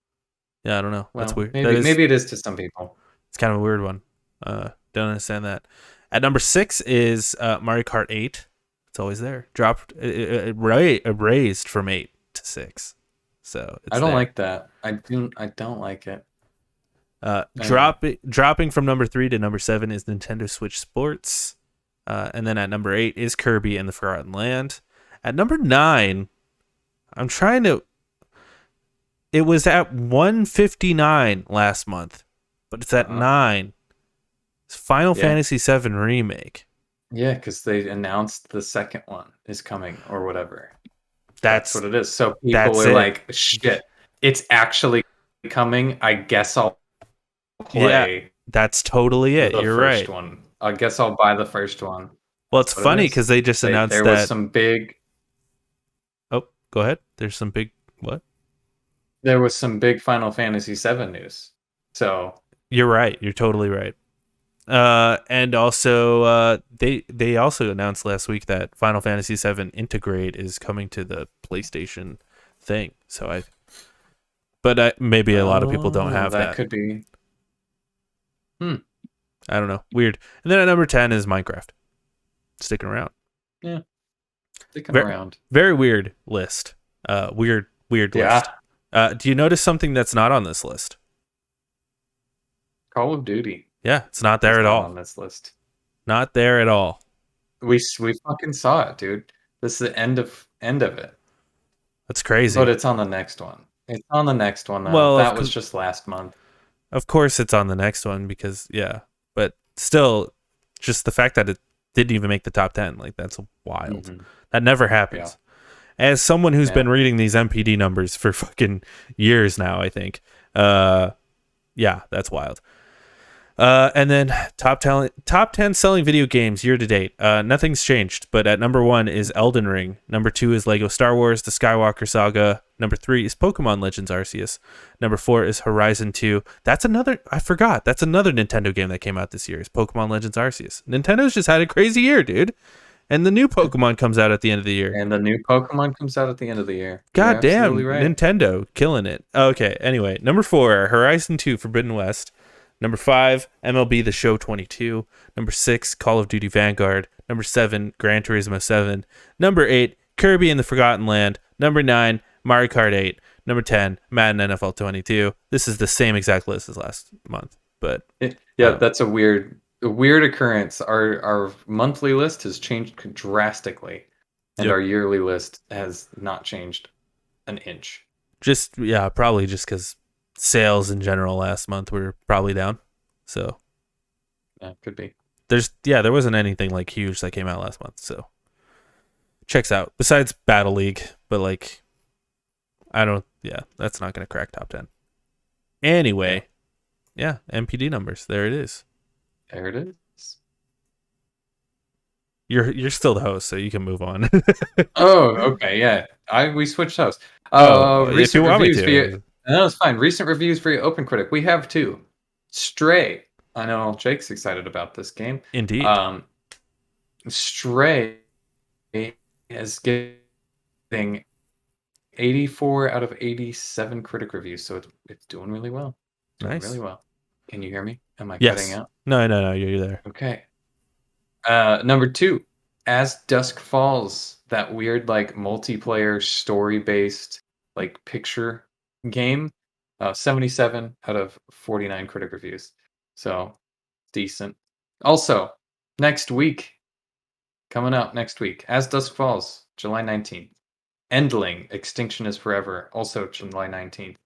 Yeah, I don't know. Well, that's weird. Maybe it is to some people. It's kind of a weird one. Don't understand that. At number 6 is Mario Kart 8. It's always there. Dropped, it raised from 8 to 6. So it's I don't like that. I don't like it. Dropping from number 3 to number 7 is Nintendo Switch Sports. And then at number 8 is Kirby and the Forgotten Land. At number 9, it was at 159 last month, but it's at 9. It's Final Fantasy VII Remake. Yeah, because they announced the second one is coming or whatever. That's what it is. So people are like, shit, it's actually coming. I guess I'll play. Yeah, that's totally it. You're right. One. I guess I'll buy the first one. Well, it's funny because they just announced there was some big. Oh, go ahead. There's some big what? There was some big Final Fantasy VII news. So you're right. You're totally right. And also, they also announced last week that Final Fantasy VII Integrate is coming to the PlayStation thing. So maybe a lot of people don't have that. That could be. I don't know. Weird. And then at number 10 is Minecraft. Sticking around. Yeah. Sticking around. Very weird list. Weird list. Do you notice something that's not on this list? Call of Duty. Yeah, it's not there at all on this list. Not there at all. We fucking saw it, dude. This is the end of it. That's crazy. But it's on the next one. It's on the next one though. Well, that was just last month. Of course it's on the next one because but still, just the fact that it didn't even make the top 10, like that's wild. Mm-hmm. That never happens. Yeah. As someone who's been reading these MPD numbers for fucking years now, I think, that's wild. And then top 10 selling video games year to date. Nothing's changed, but at number 1 is Elden Ring. Number 2 is Lego Star Wars: The Skywalker Saga. Number 3 is Pokemon Legends Arceus. Number 4 is Horizon 2. That's another Nintendo game that came out this year. Is Pokemon Legends Arceus. Nintendo's just had a crazy year, dude. And the new Pokemon comes out at the end of the year. God damn, right. Nintendo killing it. Okay, anyway, number 4, Horizon 2 Forbidden West. Number 5, MLB The Show 22. Number 6, Call of Duty Vanguard. Number 7, Gran Turismo 7. Number 8, Kirby and the Forgotten Land. Number 9, Mario Kart 8. Number 10, Madden NFL 22. This is the same exact list as last month, but that's a weird occurrence. Our monthly list has changed drastically, and our yearly list has not changed an inch. Probably just because sales in general last month were probably down, so could be. There wasn't anything like huge that came out last month, so checks out besides Battle League, but like that's not gonna crack top 10 anyway. MPD numbers, there it is. You're still the host, so you can move on. Oh, okay, yeah, we switched hosts. If you want me to. No, it's fine. Recent reviews for your Open Critic. We have 2. Stray. I know Jake's excited about this game. Indeed. Stray is getting 84 out of 87 critic reviews, so it's doing really well. Nice. Really well. Can you hear me? Am I cutting out? No, you're there. Okay. Number 2, As Dusk Falls, that weird like multiplayer story-based like picture game. 77 out of 49 critic reviews, so decent. Also, coming out next week, As Dusk Falls, July 19th. Endling, Extinction is Forever, also July 19th.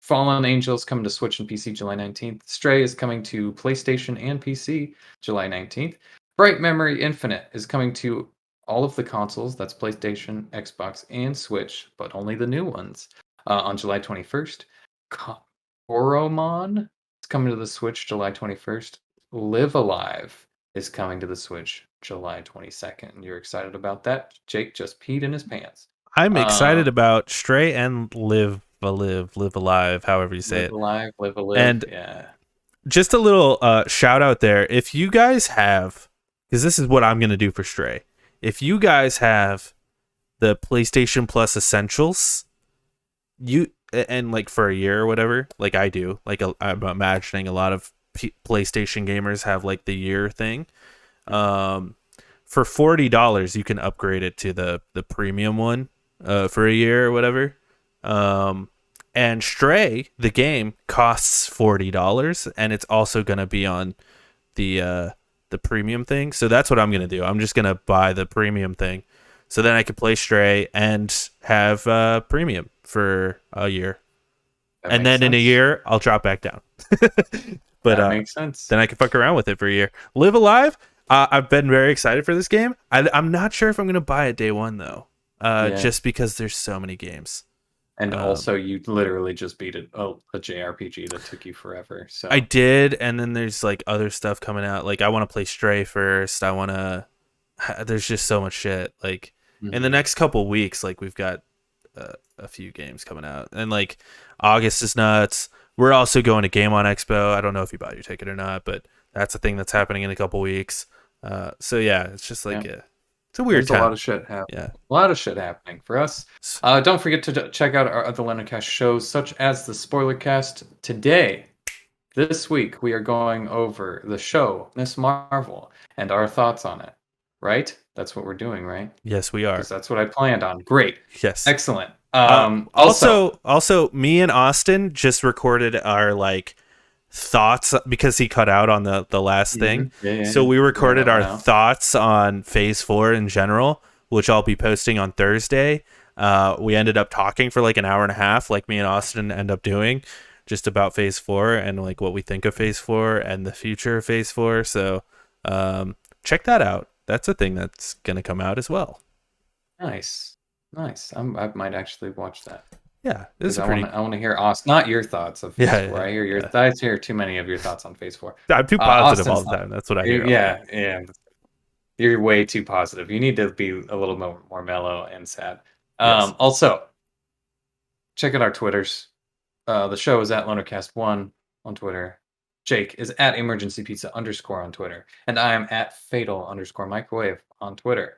Fallen Angels coming to Switch and PC July 19th. Stray is coming to PlayStation and PC July 19th. Bright Memory Infinite is coming to all of the consoles, that's PlayStation, Xbox, and Switch, but only the new ones, on July 21st. Koromon is coming to the Switch July 21st. Live Alive is coming to the Switch July 22nd. You're excited about that? Jake just peed in his pants. I'm excited about Stray and Live Alive, however you say it. Live Alive, and just a little shout out there. If you guys have, because this is what I'm going to do for Stray. If you guys have the PlayStation Plus Essentials, and like for a year or whatever, like I do, like I'm imagining a lot of PlayStation gamers have like the year thing. For $40, you can upgrade it to the premium one for a year or whatever. And Stray, the game, costs $40, and it's also going to be on the premium thing. So that's what I'm going to do. I'm just going to buy the premium thing, so then I can play Stray and have premium for a year. And then in a year, I'll drop back down. But that makes sense. Then I can fuck around with it for a year. Live Alive, I've been very excited for this game. I'm not sure if I'm going to buy it day one, though, just because there's so many games. And also, you literally just beat a JRPG that took you forever. So I did, and then there's like other stuff coming out. Like I want to play Stray first. There's just so much shit. Like in the next couple weeks, like we've got a few games coming out, and like August is nuts. We're also going to Game On Expo. I don't know if you bought your ticket or not, but that's a thing that's happening in a couple weeks. So yeah, it's just like it's a weird time. A lot of shit happening. Yeah, a lot of shit happening for us. Don't forget to check out our other LeonardCast shows, such as the Spoiler Cast. This week, we are going over the show Miss Marvel and our thoughts on it. Right? That's what we're doing, right? Yes, we are. Because that's what I planned on. Great. Yes. Excellent. Also, me and Austin just recorded our like thoughts because he cut out on the last thing. Yeah, so we recorded our now. thoughts on Phase 4 in general, which I'll be posting on Thursday. We ended up talking for like an hour and a half, like me and Austin end up doing, just about Phase 4 and like what we think of Phase 4 and the future of Phase 4. So check that out. That's a thing that's going to come out as well. Nice. I might actually watch that. Yeah, this is I pretty. want to hear Austin, not your thoughts of Phase 4. I hear your I hear too many of your thoughts on Phase 4. I'm too positive all the time. That's what I hear. Yeah. You're way too positive. You need to be a little more mellow and sad. Yes. Also, check out our Twitters. The show is at LonerCast1 on Twitter. Jake is at EmergencyPizza _ on Twitter. And I am at Fatal _ Microwave on Twitter.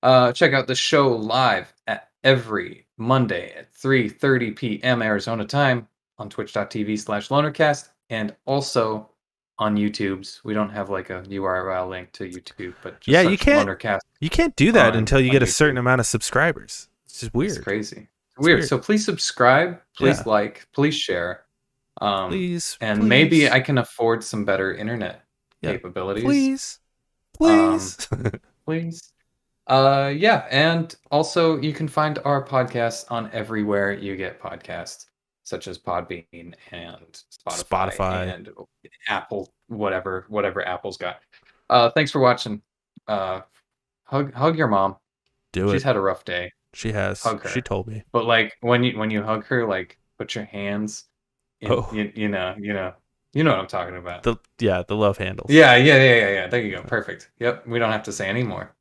Check out the show live at every Monday at 3:30 p.m. Arizona time on twitch.tv/lonercast and also on YouTube's. We don't have like a URL link to YouTube, but just you can't Lonercast. You can't do that until you get a certain amount of subscribers. It's just weird. It's crazy. It's weird. So please subscribe, please like, please share. Please. Maybe I can afford some better internet capabilities. Please. Please. And also you can find our podcast on everywhere you get podcasts, such as Podbean and Spotify and Apple, whatever Apple's got. Thanks for watching. Hug your mom. She's had a rough day. She has. Hug her. She told me. But like when you hug her, like put your hands in, you know what I'm talking about. The love handles. Yeah. There you go. Perfect. Yep. We don't have to say any more.